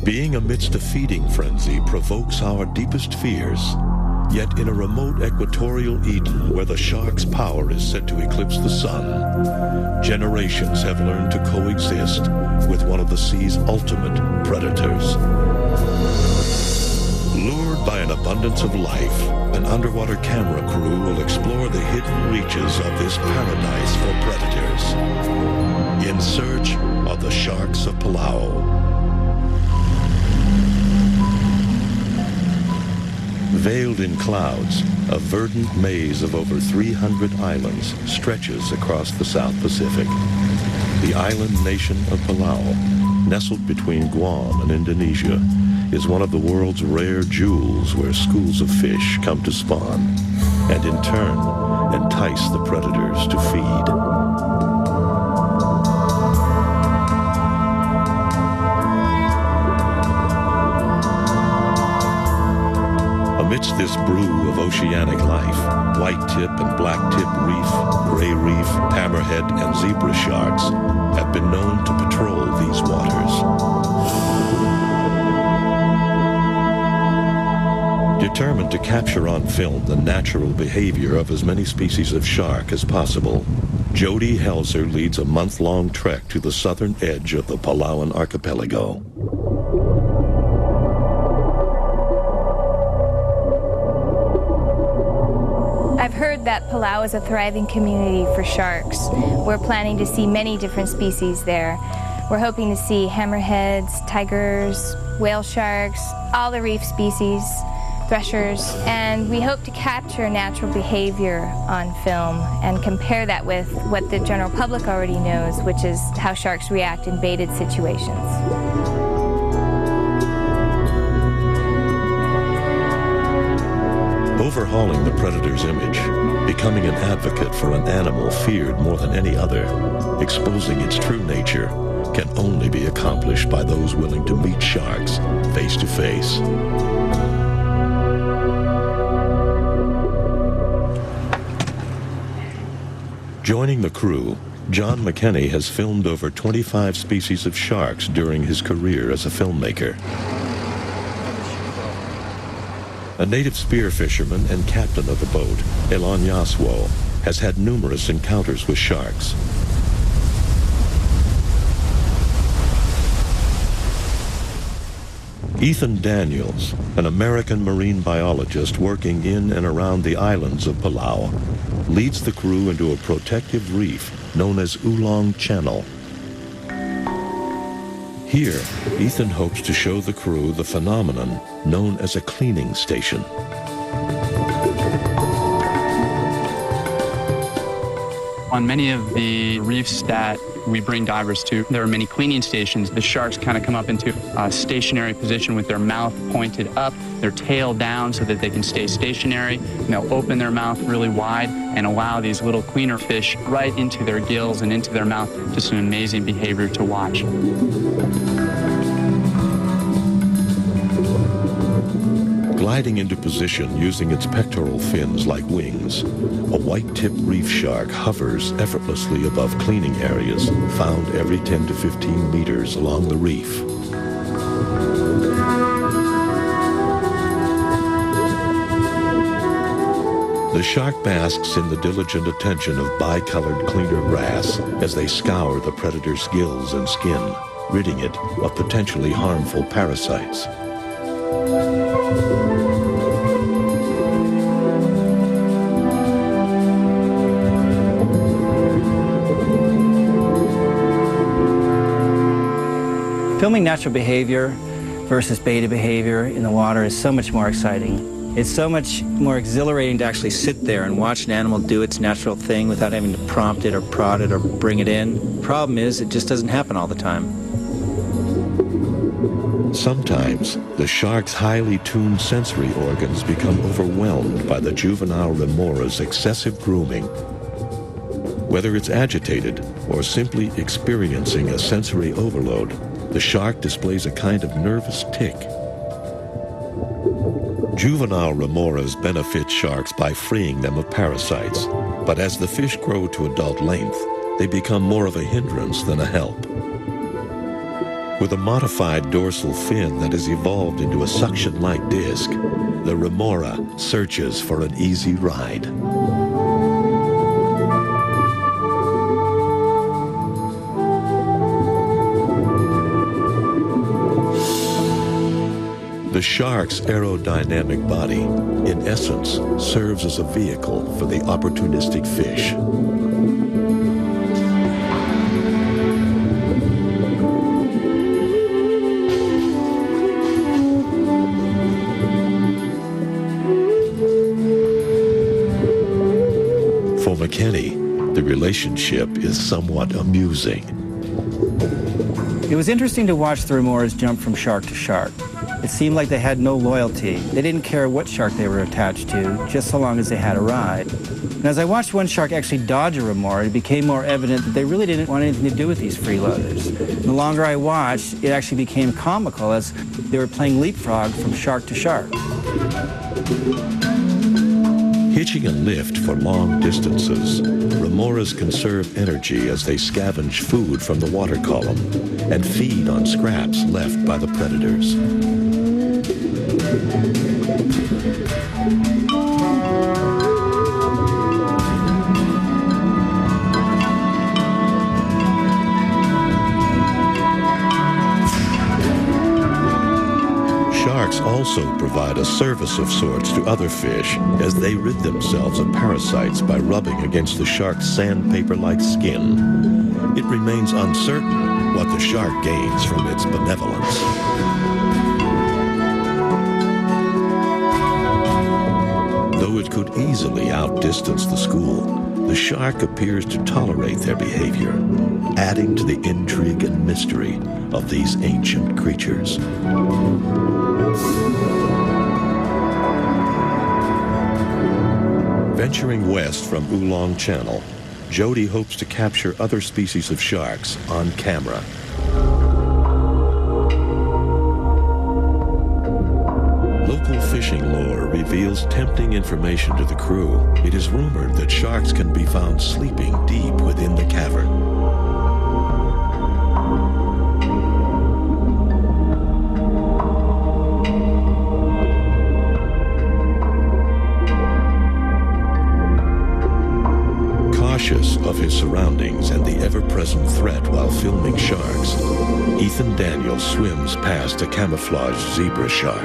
Being amidst a feeding frenzy provokes our deepest fears. Yet in a remote equatorial Eden where the shark's power is set to eclipse the sun, generations have learned to coexist with one of the sea's ultimate predators. Lured by an abundance of life, an underwater camera crew will explore the hidden reaches of this paradise for predators in search of the sharks of Palau. Veiled in clouds, a verdant maze of over 300 islands stretches across the South Pacific. The island nation of Palau, nestled between Guam and Indonesia, is one of the world's rare jewels where schools of fish come to spawn and in turn entice the predators to feed. Amidst this brew of oceanic life, white-tip and black-tip reef, gray reef, hammerhead, and zebra sharks have been known to patrol these waters. Determined to capture on film the natural behavior of as many species of shark as possible, Jody Helzer leads a month-long trek to the southern edge of the Palauan archipelago. I've heard that Palau is a thriving community for sharks. We're planning to see many different species there. We're hoping to see hammerheads, tigers, whale sharks, all the reef species, threshers, and we hope to capture natural behavior on film and compare that with what the general public already knows, which is how sharks react in baited situations. Overhauling the predator's image, becoming an advocate for an animal feared more than any other, exposing its true nature, can only be accomplished by those willing to meet sharks face to face. Joining the crew, John McKenney has filmed over 25 species of sharks during his career as a filmmaker. A native spear fisherman and captain of the boat, Elon Yaswo, has had numerous encounters with sharks. Ethan Daniels, an American marine biologist working in and around the islands of Palau, leads the crew into a protective reef known as Oolong Channel. Here, Ethan hopes to show the crew the phenomenon known as a cleaning station. On many of the reefs that we bring divers to, there are many cleaning stations. The sharks kind of come up into a stationary position with their mouth pointed up, their tail down so that they can stay stationary. And they'll open their mouth really wide and allow these little cleaner fish right into their gills and into their mouth. Just an amazing behavior to watch. Gliding into position using its pectoral fins like wings, a white-tipped reef shark hovers effortlessly above cleaning areas found every 10 to 15 meters along the reef. The shark basks in the diligent attention of bicolored cleaner grass as they scour the predator's gills and skin, ridding it of potentially harmful parasites. Filming natural behavior versus baited behavior in the water is so much more exciting. It's so much more exhilarating to actually sit there and watch an animal do its natural thing without having to prompt it or prod it or bring it in. The problem is it just doesn't happen all the time. Sometimes, the shark's highly tuned sensory organs become overwhelmed by the juvenile remora's excessive grooming. Whether it's agitated or simply experiencing a sensory overload, the shark displays a kind of nervous tic. Juvenile remoras benefit sharks by freeing them of parasites, but as the fish grow to adult length, they become more of a hindrance than a help. With a modified dorsal fin that has evolved into a suction-like disc, the remora searches for an easy ride. The shark's aerodynamic body, in essence, serves as a vehicle for the opportunistic fish. For McKinney, the relationship is somewhat amusing. It was interesting to watch the remoras jump from shark to shark. It seemed like they had no loyalty. They didn't care what shark they were attached to, just so long as they had a ride. And as I watched one shark actually dodge a remora, it became more evident that they really didn't want anything to do with these freeloaders. The longer I watched, it actually became comical as they were playing leapfrog from shark to shark. Hitching a lift for long distances, remoras conserve energy as they scavenge food from the water column and feed on scraps left by the predators. Sharks also provide a service of sorts to other fish as they rid themselves of parasites by rubbing against the shark's sandpaper-like skin. It remains uncertain what the shark gains from its benevolence. Though it could easily outdistance the school, the shark appears to tolerate their behavior, adding to the intrigue and mystery of these ancient creatures. Venturing west from Oolong Channel, Jody hopes to capture other species of sharks on camera. Local fishing lore reveals tempting information to the crew. It is rumored that sharks can be found sleeping deep within the cavern. Cautious of his surroundings and the ever-present threat while filming sharks, Ethan Daniels swims past a camouflaged zebra shark.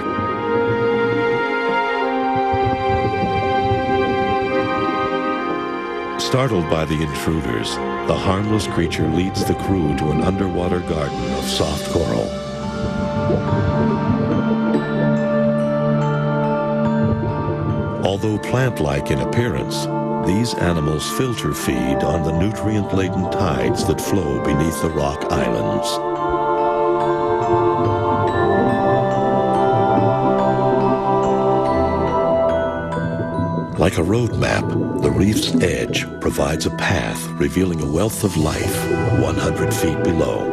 Startled by the intruders, the harmless creature leads the crew to an underwater garden of soft coral. Although plant-like in appearance, these animals filter feed on the nutrient-laden tides that flow beneath the rock islands. Like a road map, the reef's edge provides a path revealing a wealth of life 100 feet below.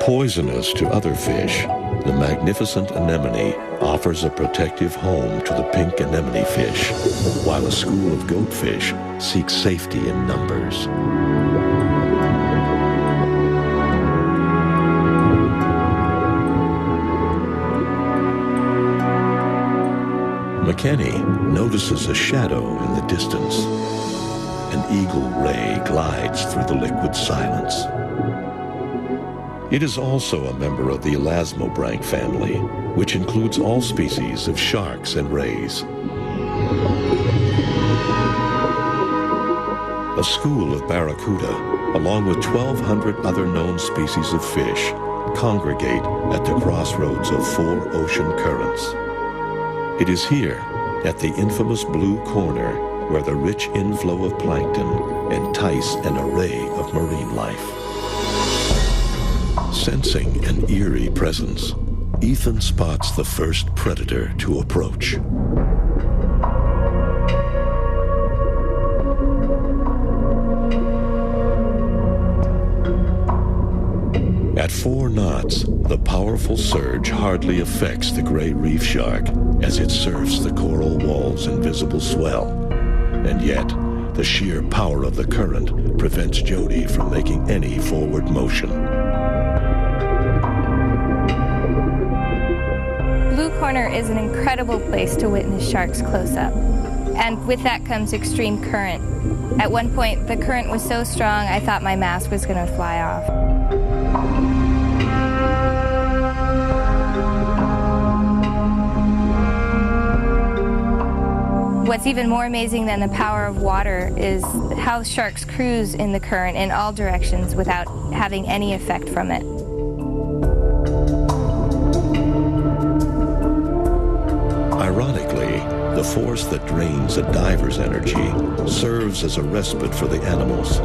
Poisonous to other fish, the magnificent anemone offers a protective home to the pink anemone fish, while a school of goatfish seeks safety in numbers. McKinney notices a shadow in the distance. An eagle ray glides through the liquid silence. It is also a member of the elasmobranch family, which includes all species of sharks and rays. A school of barracuda, along with 1,200 other known species of fish, congregate at the crossroads of 4 ocean currents. It is here, at the infamous Blue Corner, where the rich inflow of plankton entice an array of marine life. Sensing an eerie presence, Ethan spots the first predator to approach. At 4 knots, the powerful surge hardly affects the gray reef shark as it surfs the coral wall's invisible swell. And yet, The sheer power of the current prevents Jody from making any forward motion. Blue Corner is an incredible place to witness sharks close up. And with that comes extreme current. At one point, the current was so strong, I thought my mask was going to fly off. What's even more amazing than the power of water is how sharks cruise in the current in all directions without having any effect from it. Ironically, the force that drains a diver's energy serves as a respite for the animals.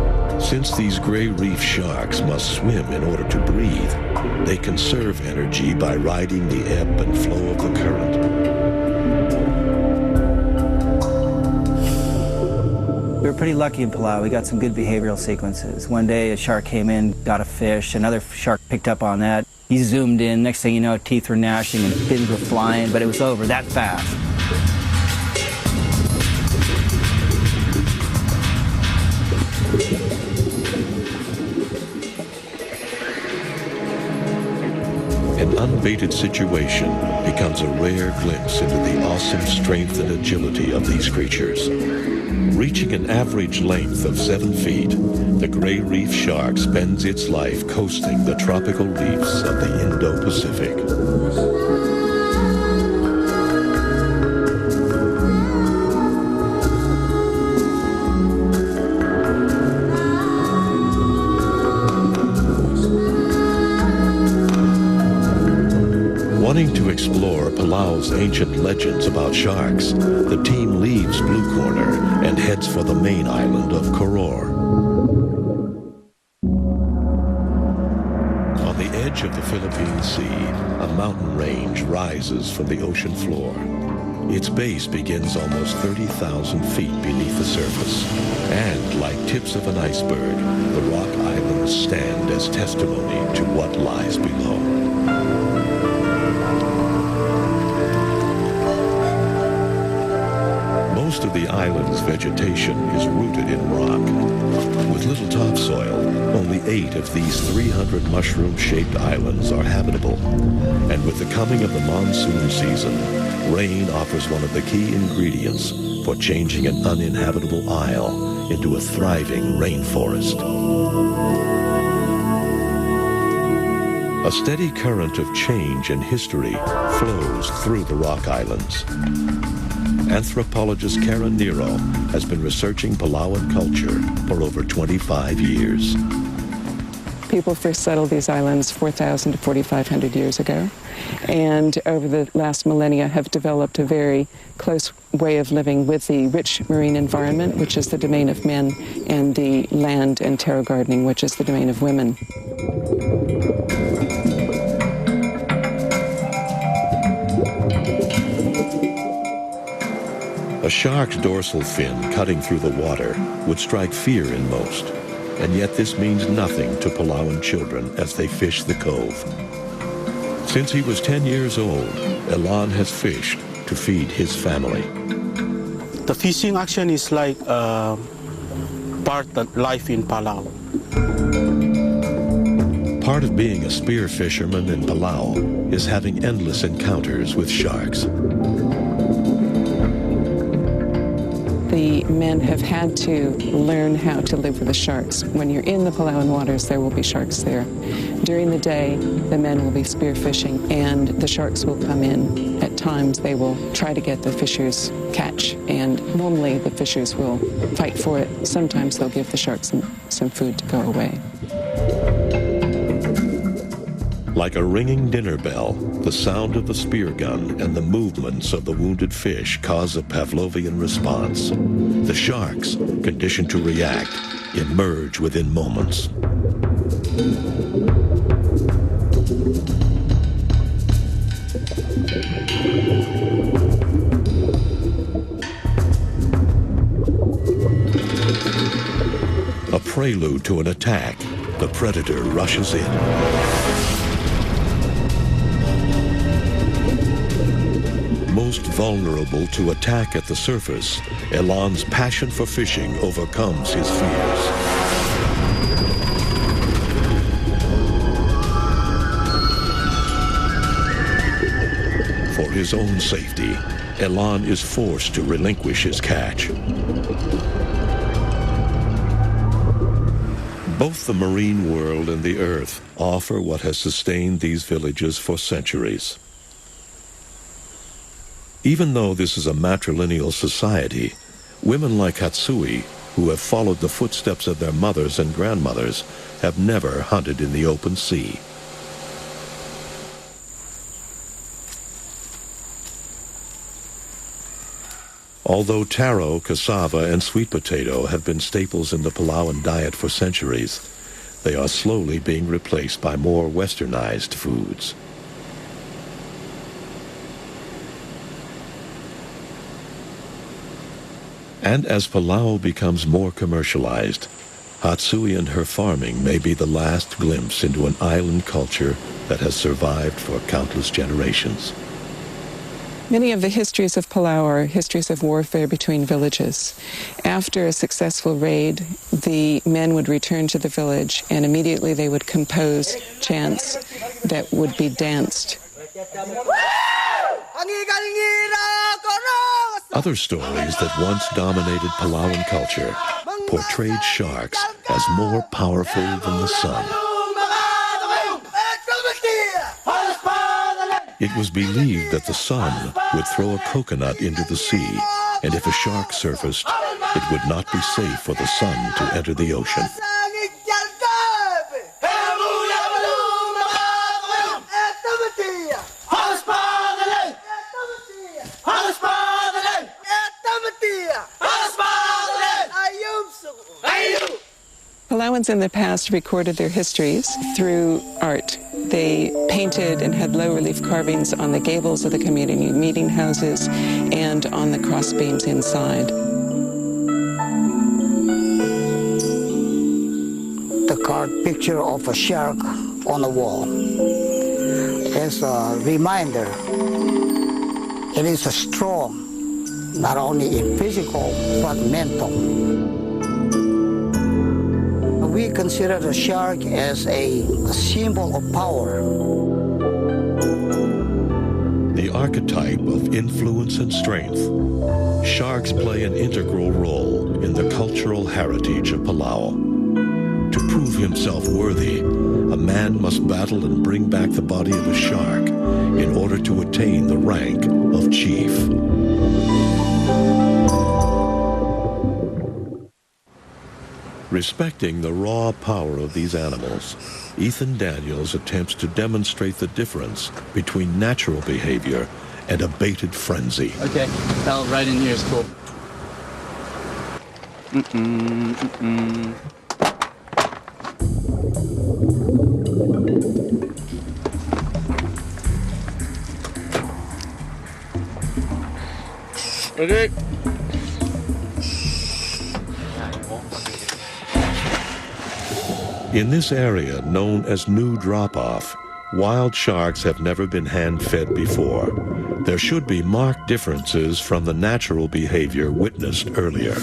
Since these gray reef sharks must swim in order to breathe, they conserve energy by riding the ebb and flow of the current. We were pretty lucky in Palau. We got some good behavioral sequences. One day a shark came in, got a fish, another shark picked up on that. He zoomed in, next thing you know, teeth were gnashing and fins were flying, but it was over that fast. An unbaited situation becomes a rare glimpse into the awesome strength and agility of these creatures. Reaching an average length of 7 feet, the gray reef shark spends its life coasting the tropical reefs of the Indo-Pacific. Wanting to explore Palau's ancient legends about sharks, the team leaves Blue Corner and heads for the main island of Koror. On the edge of the Philippine Sea, a mountain range rises from the ocean floor. Its base begins almost 30,000 feet beneath the surface, and like tips of an iceberg, the rock islands stand as testimony to what lies below. Most of the island's vegetation is rooted in rock. With little topsoil, only 8 of these 300 mushroom-shaped islands are habitable. And with the coming of the monsoon season, rain offers one of the key ingredients for changing an uninhabitable isle into a thriving rainforest. A steady current of change and history flows through the rock islands. Anthropologist Karen Nero has been researching Palauan culture for over 25 years. People first settled these islands 4,000 to 4,500 years ago, and over the last millennia have developed a very close way of living with the rich marine environment, which is the domain of men, and the land and terra gardening, which is the domain of women. A shark's dorsal fin cutting through the water would strike fear in most, and yet this means nothing to Palauan children as they fish the cove. Since he was 10 years old, Elan has fished to feed his family. The fishing action is like part of life in Palau. Part of being a spear fisherman in Palau is having endless encounters with sharks. The men have had to learn how to live with the sharks. When you're in the Palauan waters, there will be sharks there. During the day, the men will be spear fishing, and the sharks will come in. At times, they will try to get the fishers' catch, and normally the fishers will fight for it. Sometimes they'll give the sharks some food to go away. Like a ringing dinner bell, the sound of the spear gun and the movements of the wounded fish cause a Pavlovian response. The sharks, conditioned to react, emerge within moments. A prelude to an attack, the predator rushes in. most vulnerable to attack at the surface, Elan's passion for fishing overcomes his fears. For his own safety, Elan is forced to relinquish his catch. Both the marine world and the earth offer what has sustained these villages for centuries. Even though this is a matrilineal society, women like Hatsui, who have followed the footsteps of their mothers and grandmothers, have never hunted in the open sea. Although taro, cassava, and sweet potato have been staples in the Palauan diet for centuries, they are slowly being replaced by more westernized foods. And as Palau becomes more commercialized, Hatsui and her farming may be the last glimpse into an island culture that has survived for countless generations. Many of the histories of Palau are histories of warfare between villages. After a successful raid, the men would return to the village and immediately they would compose chants that would be danced. Other stories that once dominated Palauan culture portrayed sharks as more powerful than the sun. It was believed that the sun would throw a coconut into the sea, and if a shark surfaced, it would not be safe for the sun to enter the ocean. Palauans in the past recorded their histories through art. They painted and had low-relief carvings on the gables of the community meeting houses and on the crossbeams inside. The carved picture of a shark on the wall is a reminder it is a strong, not only in physical, but mental. We consider the shark as a symbol of power. The archetype of influence and strength, sharks play an integral role in the cultural heritage of Palau. To prove himself worthy, a man must battle and bring back the body of a shark in order to attain the rank of chief. Respecting the raw power of these animals, Ethan Daniels attempts to demonstrate the difference between natural behavior and a baited frenzy. Okay, Bell, right in here is cool. Okay. In this area, known as New Drop-Off, wild sharks have never been hand-fed before. There should be marked differences from the natural behavior witnessed earlier.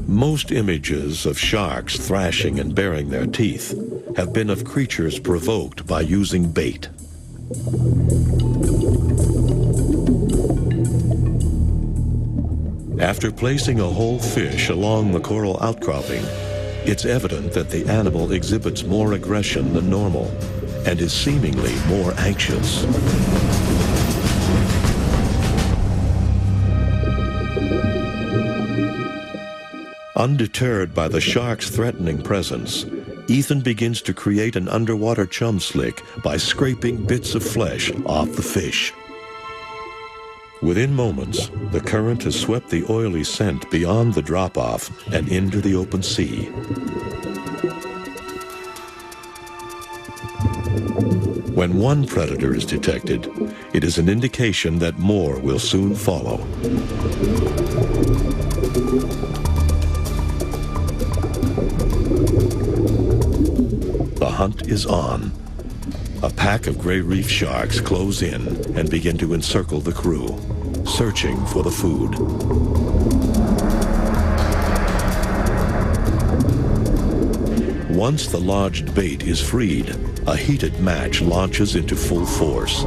Most images of sharks thrashing and baring their teeth have been of creatures provoked by using bait. After placing a whole fish along the coral outcropping, it's evident that the animal exhibits more aggression than normal and is seemingly more anxious. Undeterred by the shark's threatening presence, Ethan begins to create an underwater chum slick by scraping bits of flesh off the fish. Within moments, the current has swept the oily scent beyond the drop-off and into the open sea. When one predator is detected, it is an indication that more will soon follow. hunt is on. A pack of gray reef sharks close in and begin to encircle the crew, searching for the food. Once the lodged bait is freed, a heated match launches into full force,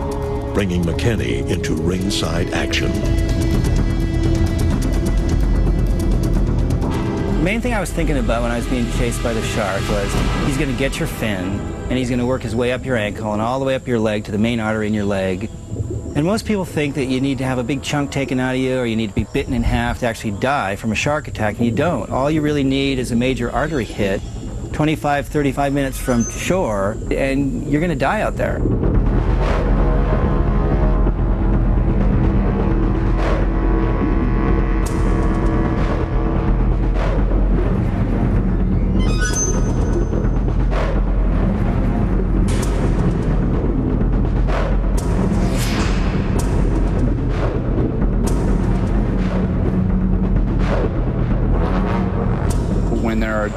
bringing McKinney into ringside action. The main thing I was thinking about when I was being chased by the shark was he's going to get your fin, and he's going to work his way up your ankle and all the way up your leg to the main artery in your leg. And most people think that you need to have a big chunk taken out of you or you need to be bitten in half to actually die from a shark attack, and you don't. All you really need is a major artery hit 25, 35 minutes from shore, and you're going to die out there.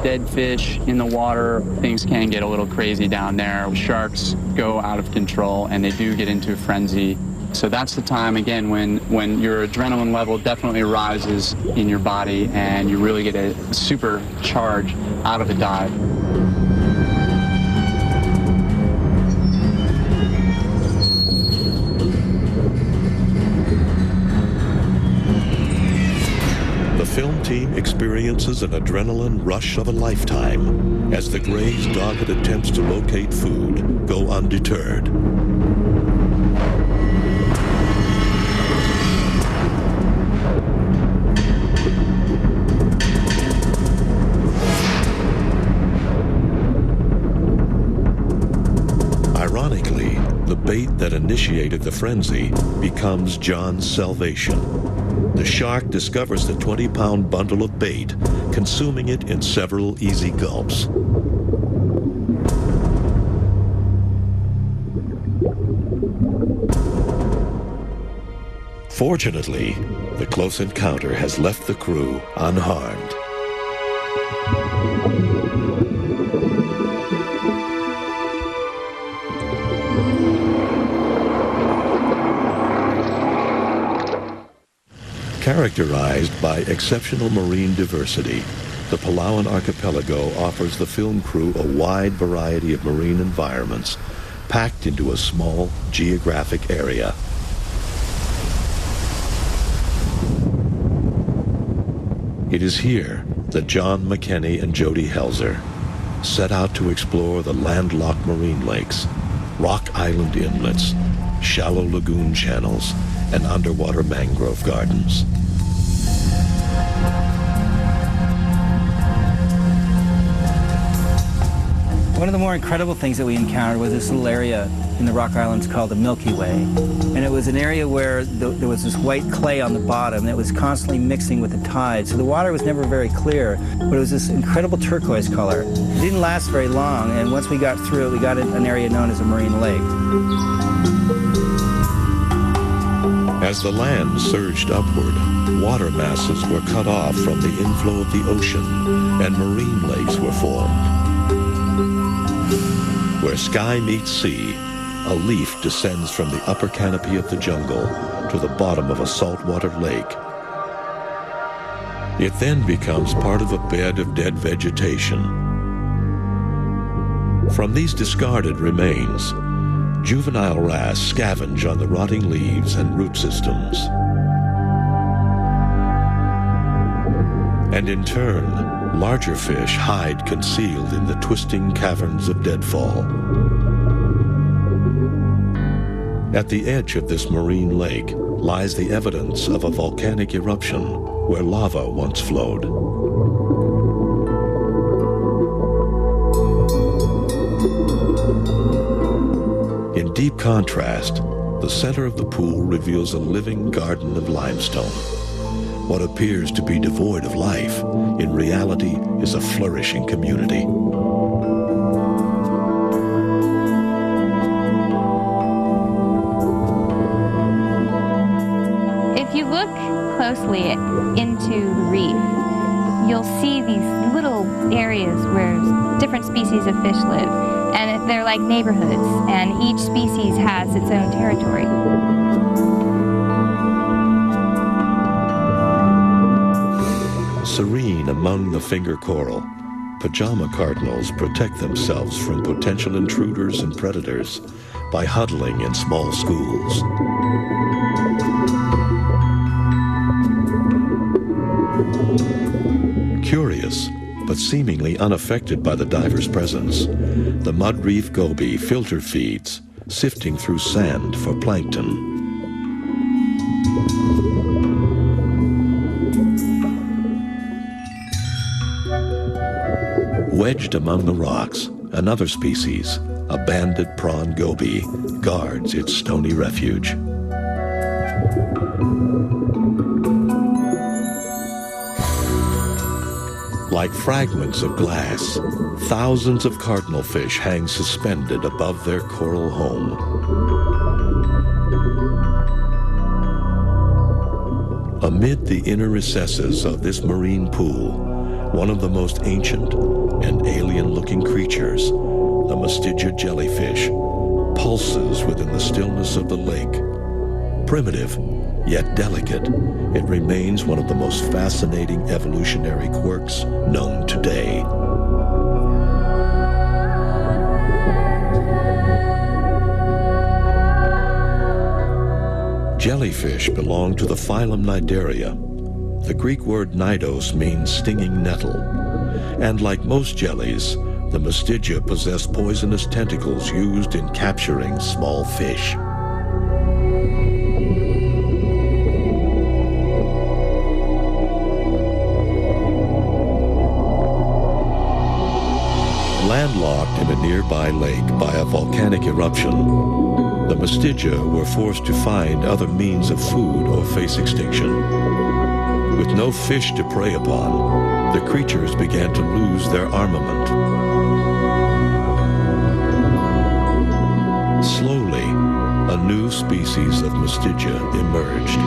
Dead fish in the water, things can get a little crazy down there. Sharks go out of control and they do get into a frenzy. So that's the time, again, when your adrenaline level definitely rises in your body and you really get a super charge out of a dive. The film team experiences an adrenaline rush of a lifetime as the Greys' dogged attempts to locate food go undeterred. Ironically, the bait that initiated the frenzy becomes John's salvation. The shark discovers the 20-pound bundle of bait, consuming it in several easy gulps. Fortunately, the close encounter has left the crew unharmed. Characterized by exceptional marine diversity, the Palauan archipelago offers the film crew a wide variety of marine environments packed into a small geographic area. It is here that John McKinney and Jody Helzer set out to explore the landlocked marine lakes, rock island inlets, shallow lagoon channels, and underwater mangrove gardens. One of the more incredible things that we encountered was this little area in the Rock Islands called the Milky Way. And it was an area where there was this white clay on the bottom that was constantly mixing with the tide. So the water was never very clear, but it was this incredible turquoise color. It didn't last very long, and once we got through it, we got an area known as a marine lake. As the land surged upward, water masses were cut off from the inflow of the ocean, and marine lakes were formed. Where sky meets sea, a leaf descends from the upper canopy of the jungle to the bottom of a saltwater lake. It then becomes part of a bed of dead vegetation. From these discarded remains, juvenile wrasse scavenge on the rotting leaves and root systems. And in turn, larger fish hide concealed in the twisting caverns of deadfall. At the edge of this marine lake lies the evidence of a volcanic eruption where lava once flowed. In deep contrast, the center of the pool reveals a living garden of limestone. What appears to be devoid of life, in reality, is a flourishing community. If you look closely into the reef, you'll see these little areas where different species of fish live. And They're like neighborhoods, and each species has its own territory. Serene among the finger coral, pajama cardinals protect themselves from potential intruders and predators by huddling in small schools. Curious, but seemingly unaffected by the diver's presence, the mud reef goby filter feeds, sifting through sand for plankton. Wedged among the rocks, another species, a banded prawn goby, guards its stony refuge. Like fragments of glass, thousands of cardinal fish hang suspended above their coral home. Amid the inner recesses of this marine pool, one of the most ancient and alien-looking creatures, the Mastigia jellyfish, pulses within the stillness of the lake. Primitive, yet delicate, it remains one of the most fascinating evolutionary quirks known today. Jellyfish belong to the phylum Cnidaria. The Greek word knidos means stinging nettle, and like most jellies, the Mastigia possess poisonous tentacles used in capturing small fish. Landlocked in a nearby lake by a volcanic eruption, the Mastigia were forced to find other means of food or face extinction. With no fish to prey upon, the creatures began to lose their armament. Slowly, a new species of Mastigia emerged.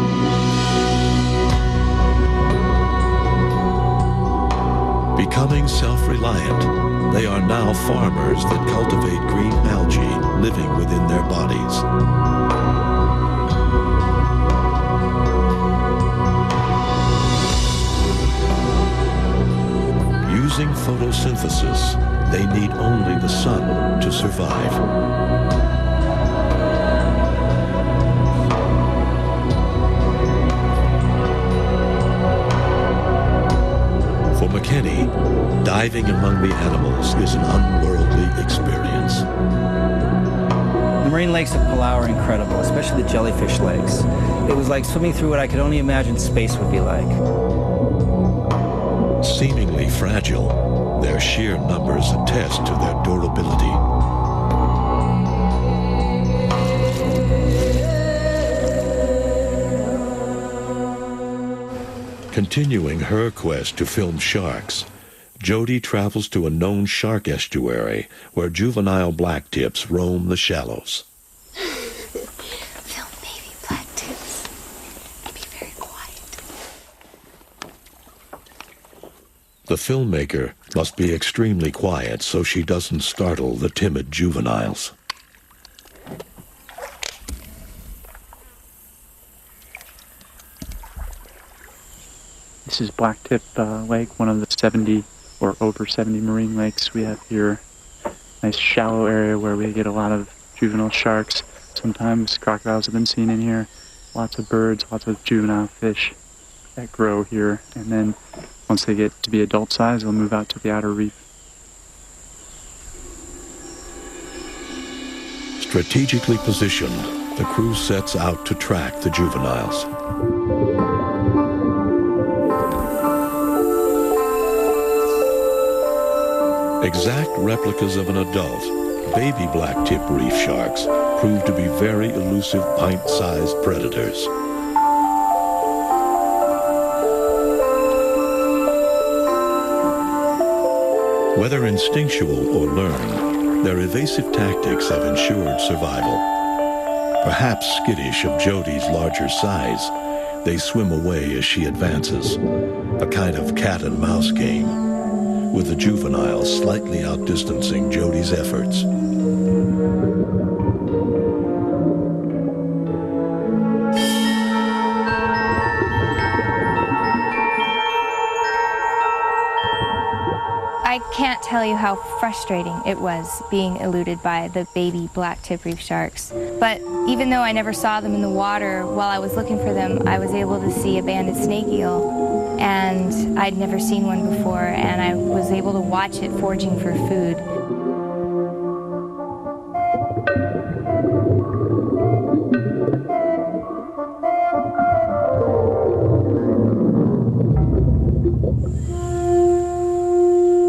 Becoming self-reliant, they are now farmers that cultivate green algae living within their bodies. Using photosynthesis, they need only the sun to survive. For McKinney, diving among the animals is an unworldly experience. The marine lakes of Palau are incredible, especially the jellyfish lakes. It was like swimming through what I could only imagine space would be like. Seemingly fragile, their sheer numbers attest to their durability. Continuing her quest to film sharks, Jody travels to a known shark estuary where juvenile blacktips roam the shallows. Film baby blacktips. Be very quiet. The filmmaker must be extremely quiet so she doesn't startle the timid juveniles. This is Blacktip Lake, one of the 70 or over 70 marine lakes we have here. Nice shallow area where we get a lot of juvenile sharks. Sometimes crocodiles have been seen in here. Lots of birds, lots of juvenile fish that grow here. And then once they get to be adult size, they'll move out to the outer reef. Strategically positioned, the crew sets out to track the juveniles. Exact replicas of an adult, baby blacktip reef sharks prove to be very elusive pint-sized predators. Whether instinctual or learned, their evasive tactics have ensured survival. Perhaps skittish of Jody's larger size, they swim away as she advances, a kind of cat-and-mouse game, with the juveniles slightly outdistancing Jody's efforts. can't tell you how frustrating it was being eluded by the baby black tip reef sharks. But even though I never saw them in the water, while I was looking for them, I was able to see a banded snake eel, and I'd never seen one before, and I was able to watch it foraging for food.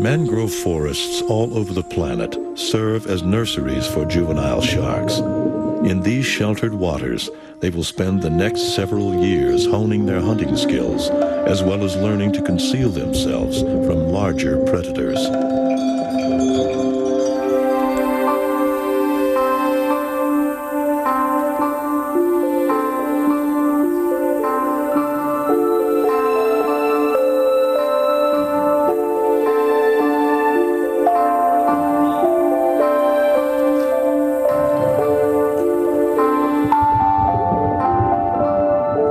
Mangrove forests all over the planet serve as nurseries for juvenile sharks. In these sheltered waters, they will spend the next several years honing their hunting skills, as well as learning to conceal themselves from larger predators.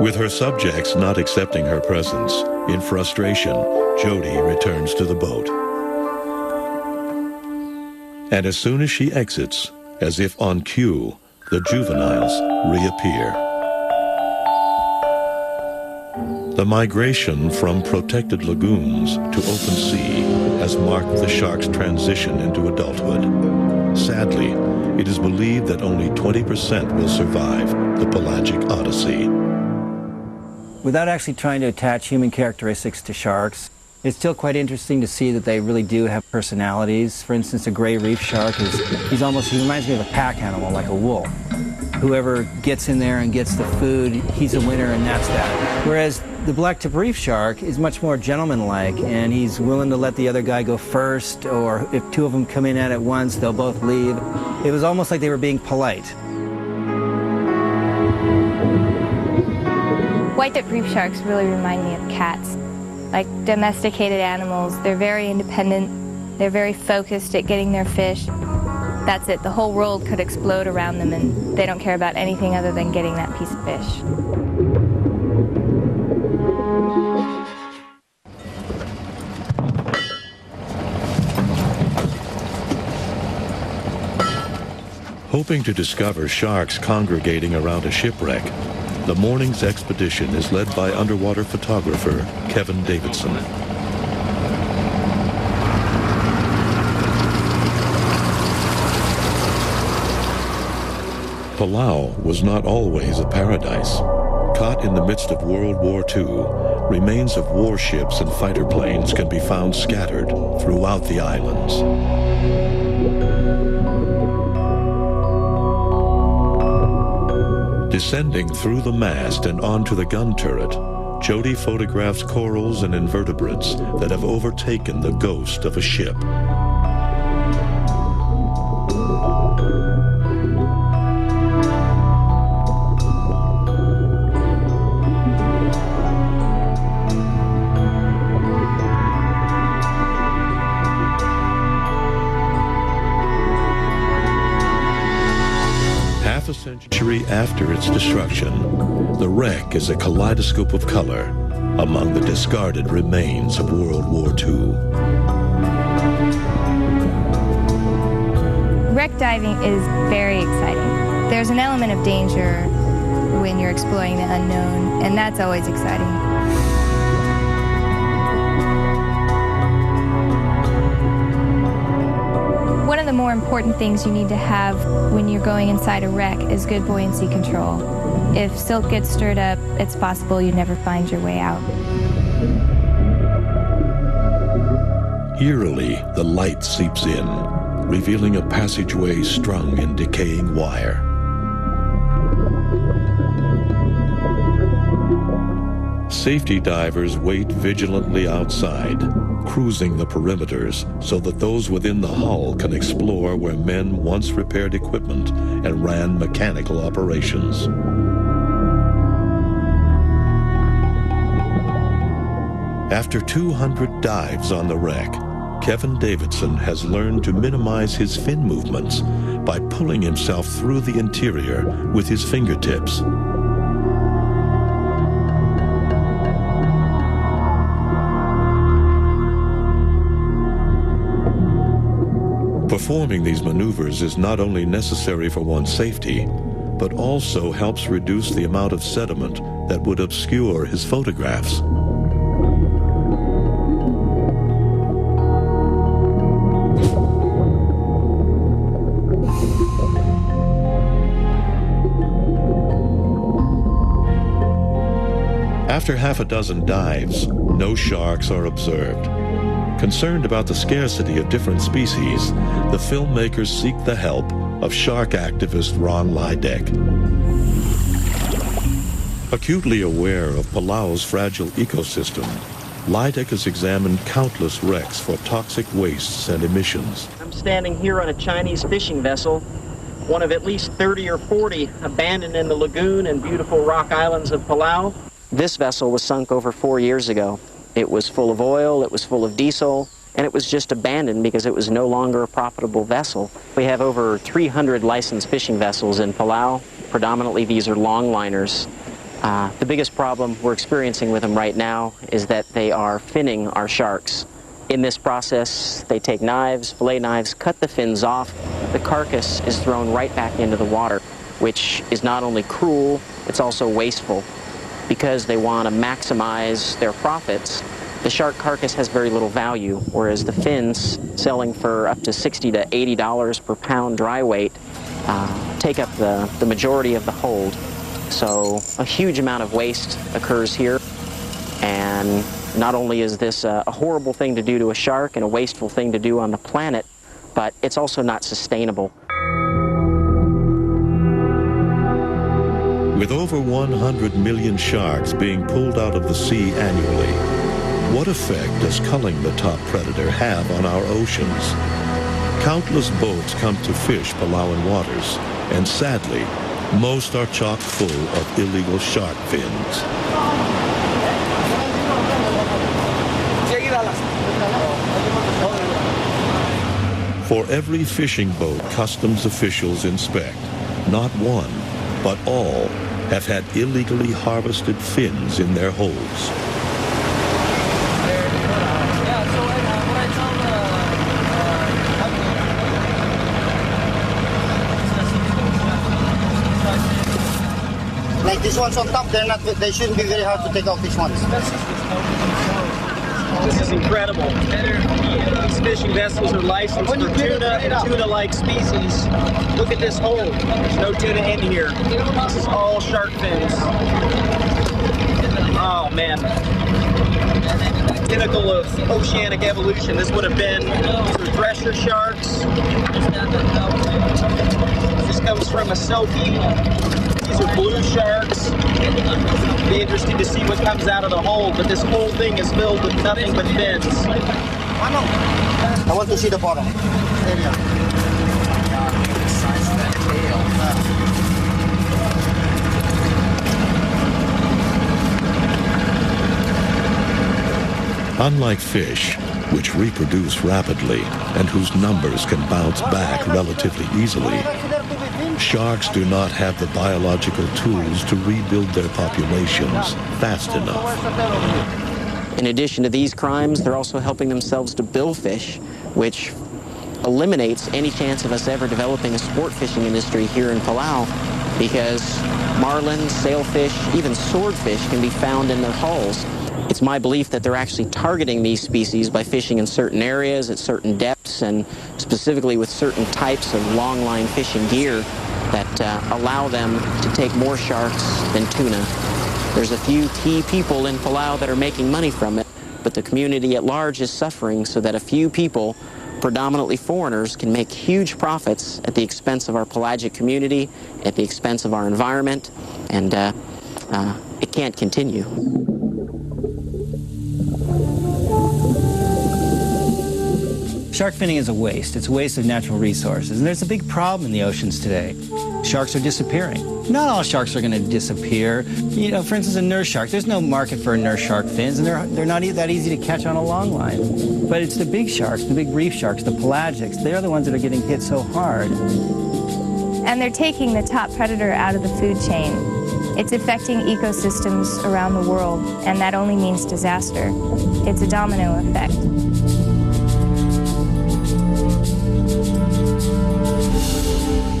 With her subjects not accepting her presence, in frustration, Jody returns to the boat. And as soon as she exits, as if on cue, the juveniles reappear. The migration from protected lagoons to open sea has marked the shark's transition into adulthood. Sadly, it is believed that only 20% will survive the pelagic odyssey. Without actually trying to attach human characteristics to sharks, it's still quite interesting to see that they really do have personalities. For instance, a gray reef shark he reminds me of a pack animal, like a wolf. Whoever gets in there and gets the food, he's a winner, and that's that. Whereas the black tip reef shark is much more gentlemanlike, and he's willing to let the other guy go first, or if two of them come in at once, they'll both leave. It was almost like they were being polite. White-tip reef sharks really remind me of cats. Like domesticated animals, they're very independent, they're very focused at getting their fish. That's it, the whole world could explode around them and they don't care about anything other than getting that piece of fish. Hoping to discover sharks congregating around a shipwreck, the morning's expedition is led by underwater photographer Kevin Davidson. Palau was not always a paradise. Caught in the midst of World War II, remains of warships and fighter planes can be found scattered throughout the islands. Descending through the mast and onto the gun turret, Jody photographs corals and invertebrates that have overtaken the ghost of a ship. Half a century after its destruction, the wreck is a kaleidoscope of color among the discarded remains of World War II. Wreck diving is very exciting. There's an element of danger when you're exploring the unknown, and that's always exciting. One of the more important things you need to have when you're going inside a wreck is good buoyancy control. If silt gets stirred up, it's possible you never find your way out. Eerily, the light seeps in, revealing a passageway strung in decaying wire. Safety divers wait vigilantly outside, cruising the perimeters so that those within the hull can explore where men once repaired equipment and ran mechanical operations. After 200 dives on the wreck, Kevin Davidson has learned to minimize his fin movements by pulling himself through the interior with his fingertips. Performing these maneuvers is not only necessary for one's safety, but also helps reduce the amount of sediment that would obscure his photographs. After half a dozen dives, no sharks are observed. Concerned about the scarcity of different species, the filmmakers seek the help of shark activist Ron Lydek. Acutely aware of Palau's fragile ecosystem, Lydek has examined countless wrecks for toxic wastes and emissions. I'm standing here on a Chinese fishing vessel, one of at least 30 or 40 abandoned in the lagoon and beautiful rock islands of Palau. This vessel was sunk over 4 years ago. It was full of oil, it was full of diesel, and it was just abandoned because it was no longer a profitable vessel. We have over 300 licensed fishing vessels in Palau. Predominantly these are longliners. The biggest problem we're experiencing with them right now is that they are finning our sharks. In this process, they take knives, fillet knives, cut the fins off. The carcass is thrown right back into the water, which is not only cruel, it's also wasteful. Because they want to maximize their profits, the shark carcass has very little value, whereas the fins, selling for up to $60 to $80 per pound dry weight, take up the majority of the hold. So a huge amount of waste occurs here, and not only is this a horrible thing to do to a shark and a wasteful thing to do on the planet, but it's also not sustainable. With over 100 million sharks being pulled out of the sea annually, what effect does culling the top predator have on our oceans? Countless boats come to fish Palauan waters, and sadly, most are chock full of illegal shark fins. For every fishing boat customs officials inspect, not one, but all have had illegally harvested fins in their holds. Like these ones on top, they shouldn't be very hard to take out these ones. This is incredible. These fishing vessels are licensed for tuna and tuna-like species. Look at this hole. There's no tuna in here. This is all shark fins. Oh, man. Pinnacle of oceanic evolution. This would have been for thresher sharks. This comes from a selkie. These are blue sharks. It'll be interesting to see what comes out of the hole, but this whole thing is filled with nothing but fins. I want to see the bottom. Unlike fish, which reproduce rapidly and whose numbers can bounce back relatively easily, sharks do not have the biological tools to rebuild their populations fast enough. In addition to these crimes, they're also helping themselves to billfish, which eliminates any chance of us ever developing a sport fishing industry here in Palau, because marlin, sailfish, even swordfish can be found in their hulls. It's my belief that they're actually targeting these species by fishing in certain areas at certain depths, and specifically with certain types of longline fishing gear that allow them to take more sharks than tuna. There's a few key people in Palau that are making money from it, but the community at large is suffering so that a few people, predominantly foreigners, can make huge profits at the expense of our pelagic community, at the expense of our environment, and it can't continue. Shark finning is a waste. It's a waste of natural resources. And there's a big problem in the oceans today. Sharks are disappearing. Not all sharks are going to disappear. You know, for instance, a nurse shark, there's no market for nurse shark fins, and they're not that easy to catch on a long line. But it's the big sharks, the big reef sharks, the pelagics, they're the ones that are getting hit so hard. And they're taking the top predator out of the food chain. It's affecting ecosystems around the world, and that only means disaster. It's a domino effect.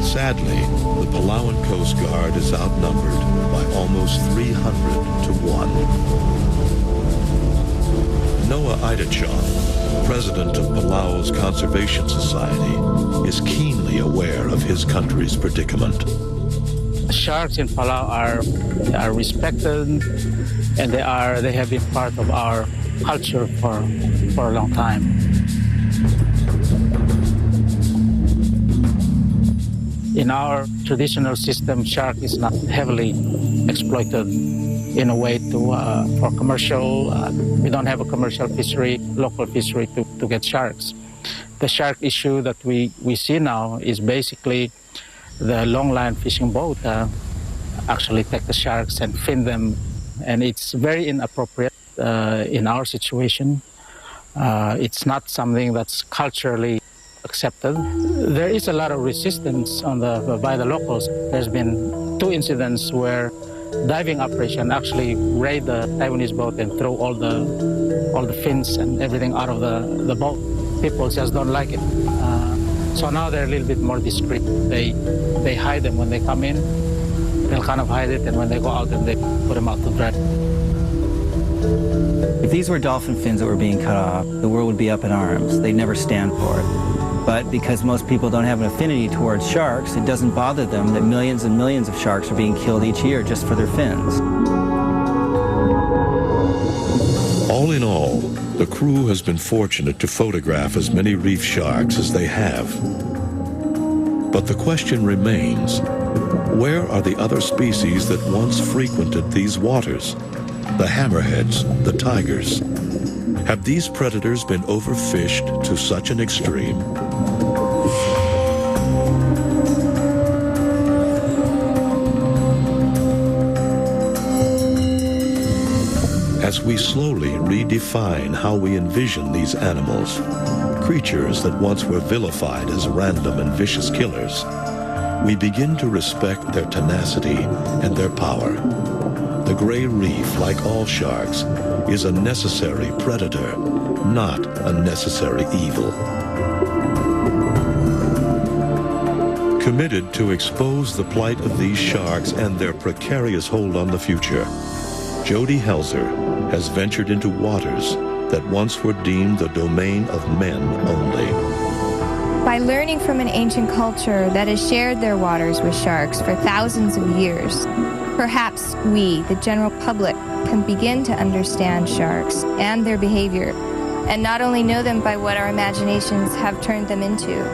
Sadly, the Palauan Coast Guard is outnumbered by almost 300 to 1. Noah Idachon, president of Palau's Conservation Society, is keenly aware of his country's predicament. Sharks in Palau are respected, and they have been part of our culture for a long time. In our traditional system, shark is not heavily exploited in a way for commercial. We don't have a commercial fishery, local fishery to get sharks. The shark issue that we see now is basically the long line fishing boat actually take the sharks and fin them, and it's very inappropriate in our situation. It's not something that's culturally accepted. There is a lot of resistance by the locals. There's been 2 incidents where diving operation actually raid the Taiwanese boat and throw all the fins and everything out of the boat. People just don't like it. So now they're a little bit more discreet. They hide them when they come in. They'll kind of hide it, and when they go out, then they put them out to dry. If these were dolphin fins that were being cut off, the world would be up in arms. They'd never stand for it. But because most people don't have an affinity towards sharks, it doesn't bother them that millions and millions of sharks are being killed each year just for their fins. All in all, the crew has been fortunate to photograph as many reef sharks as they have. But the question remains, where are the other species that once frequented these waters? The hammerheads, the tigers. Have these predators been overfished to such an extreme? As we slowly redefine how we envision these animals, creatures that once were vilified as random and vicious killers, we begin to respect their tenacity and their power. The gray reef, like all sharks, is a necessary predator, not a necessary evil. Committed to expose the plight of these sharks and their precarious hold on the future, Jody Helzer has ventured into waters that once were deemed the domain of men only. By learning from an ancient culture that has shared their waters with sharks for thousands of years, perhaps we, the general public, can begin to understand sharks and their behavior, and not only know them by what our imaginations have turned them into.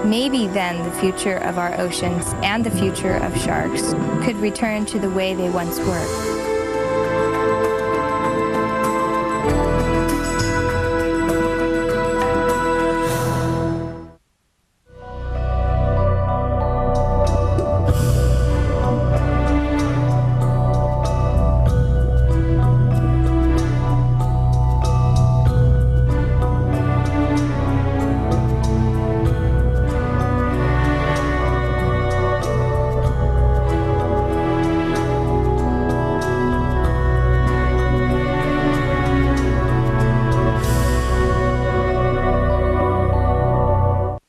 Maybe then the future of our oceans and the future of sharks could return to the way they once were.